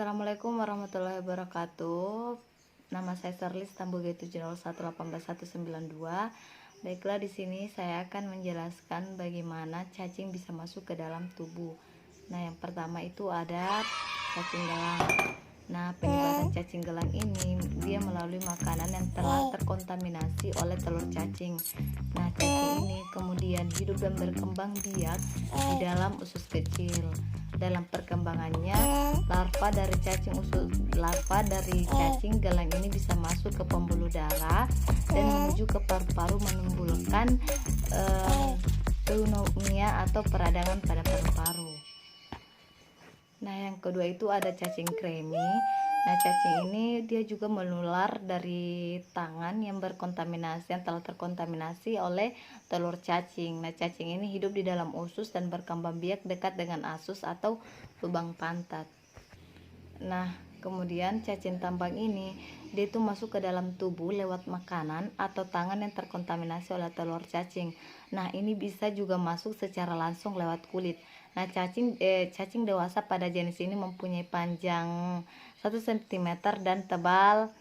Assalamualaikum warahmatullahi wabarakatuh. Nama saya Serlis Tambu G701181192. Baiklah, di sini saya akan menjelaskan bagaimana cacing bisa masuk ke dalam tubuh. Nah, yang pertama itu ada cacing gelang. Nah, penyebaran cacing gelang ini dia melalui makanan yang telah terkontaminasi oleh telur cacing. Nah, cacing ini kemudian hidup dan berkembang biak di dalam usus kecil. Dalam perkembangannya, larva dari cacing gelang ini bisa masuk ke pembuluh darah dan menuju ke paru-paru, menimbulkan pneumonia atau peradangan pada paru-paru. Nah, yang kedua itu ada cacing kremi. Nah, cacing ini dia juga menular dari tangan yang telah terkontaminasi oleh telur cacing. Nah, cacing ini hidup di dalam usus dan berkembang biak dekat dengan asus atau lubang pantat. Nah, kemudian cacing tambang ini dia itu masuk ke dalam tubuh lewat makanan atau tangan yang terkontaminasi oleh telur cacing. Nah, ini bisa juga masuk secara langsung lewat kulit. Nah, cacing dewasa pada jenis ini mempunyai panjang 1 cm dan tebal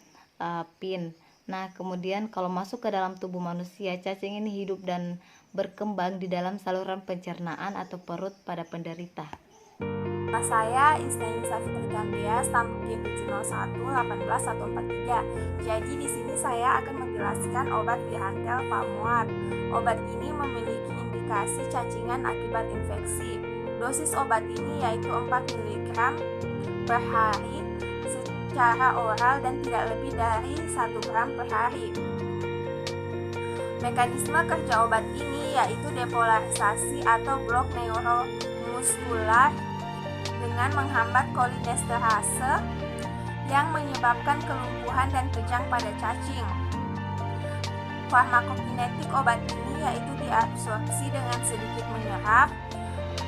pin. Nah, kemudian kalau masuk ke dalam tubuh manusia, cacing ini hidup dan berkembang di dalam saluran pencernaan atau perut pada penderita. Nama saya Isnaya Safitri Kandia, Tambu G701181143. Jadi di sini saya akan menjelaskan obat diantel pamuat. Obat ini memiliki indikasi cacingan akibat infeksi. Dosis obat ini yaitu 4 mg per hari secara oral dan tidak lebih dari 1 gram per hari. Mekanisme kerja obat ini yaitu depolarisasi atau blok neuromuskular dengan menghambat kolinesterase yang menyebabkan kelumpuhan dan kejang pada cacing. Farmakokinetik obat ini yaitu diabsorpsi dengan sedikit menyerap,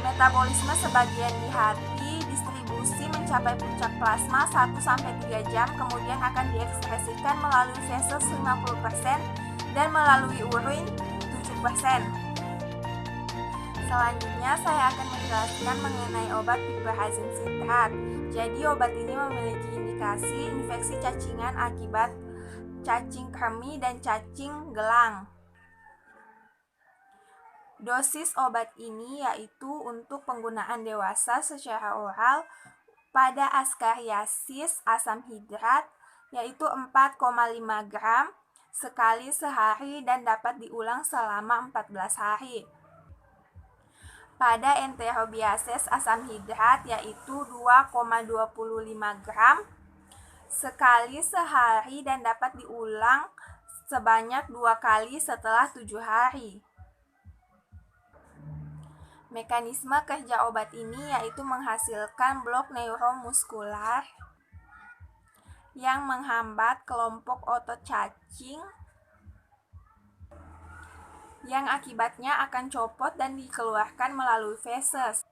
metabolisme sebagian di hati, distribusi mencapai puncak plasma 1-3 jam, kemudian akan diekspresikan melalui feses 50% dan melalui urin 7%. Selanjutnya saya akan menjelaskan mengenai obat piperacin sitrat. Jadi obat ini memiliki indikasi infeksi cacingan akibat cacing kremi dan cacing gelang. Dosis obat ini yaitu untuk penggunaan dewasa secara oral pada askariasis asam hidrat yaitu 4,5 gram sekali sehari dan dapat diulang selama 14 hari. Pada enterobiasis asam hidrat yaitu 2,25 gram sekali sehari dan dapat diulang sebanyak 2 kali setelah 7 hari. Mekanisme kerja obat ini yaitu menghasilkan blok neuromuskular yang menghambat kelompok otot cacing yang akibatnya akan copot dan dikeluarkan melalui feses.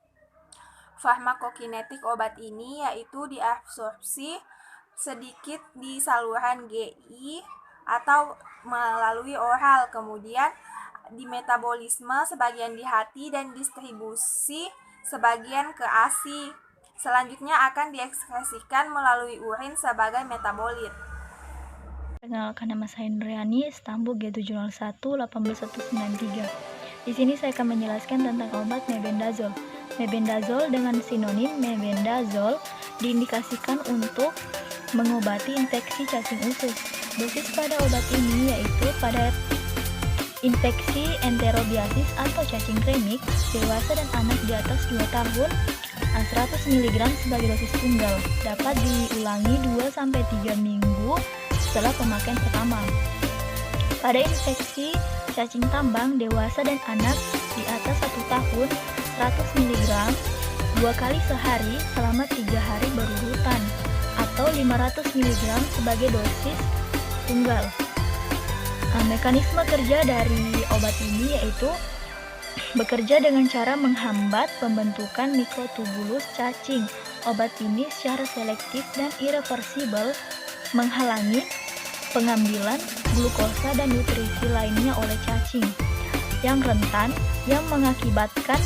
Farmakokinetik obat ini yaitu diabsorpsi sedikit di saluran GI atau melalui oral, kemudian di metabolisme sebagian di hati dan distribusi sebagian ke ASI. Selanjutnya akan diekspresikan melalui urin sebagai metabolit. Perkenalkan, nama saya Indriani, Tambu G701181193. Di sini saya akan menjelaskan tentang obat mebendazole. Mebendazole dengan sinonim mebendazole diindikasikan untuk mengobati infeksi cacing usus. Dosis pada obat ini yaitu pada infeksi enterobiasis atau cacing kremik dewasa dan anak di atas 2 tahun, 100 mg sebagai dosis tunggal. Dapat diulangi 2-3 minggu setelah pemakaian pertama. Pada infeksi cacing tambang dewasa dan anak di atas 1 tahun, 100 mg 2 kali sehari selama 3 hari berurutan atau 500 mg sebagai dosis tunggal. Mekanisme kerja dari obat ini yaitu bekerja dengan cara menghambat pembentukan mikrotubulus cacing. Obat ini secara selektif dan irreversibel menghalangi pengambilan glukosa dan nutrisi lainnya oleh cacing yang rentan yang mengakibatkan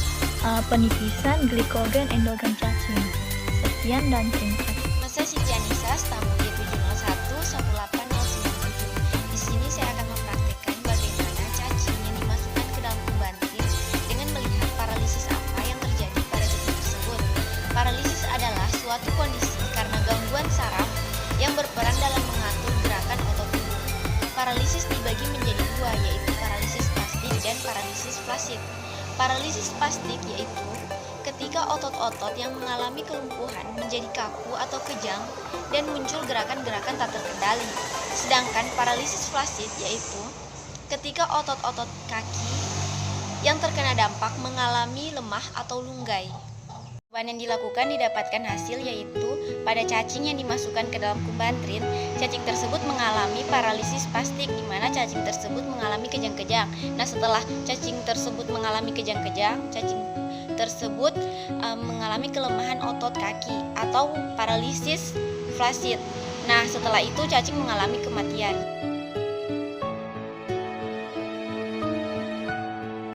penipisan glikogen endogen cacing. Sekian dan singkat. Paralisis spastik yaitu ketika otot-otot yang mengalami kelumpuhan menjadi kaku atau kejang dan muncul gerakan-gerakan tak terkendali. Sedangkan paralisis flasid yaitu ketika otot-otot kaki yang terkena dampak mengalami lemah atau lunggai. Percobaan yang dilakukan didapatkan hasil yaitu pada cacing yang dimasukkan ke dalam kumbantrin, cacing tersebut mengalami paralisis spastik di mana cacing tersebut mengalami kejang-kejang. Nah, setelah cacing tersebut mengalami kejang-kejang, cacing tersebut mengalami kelemahan otot kaki atau paralisis flasid. Nah, setelah itu cacing mengalami kematian.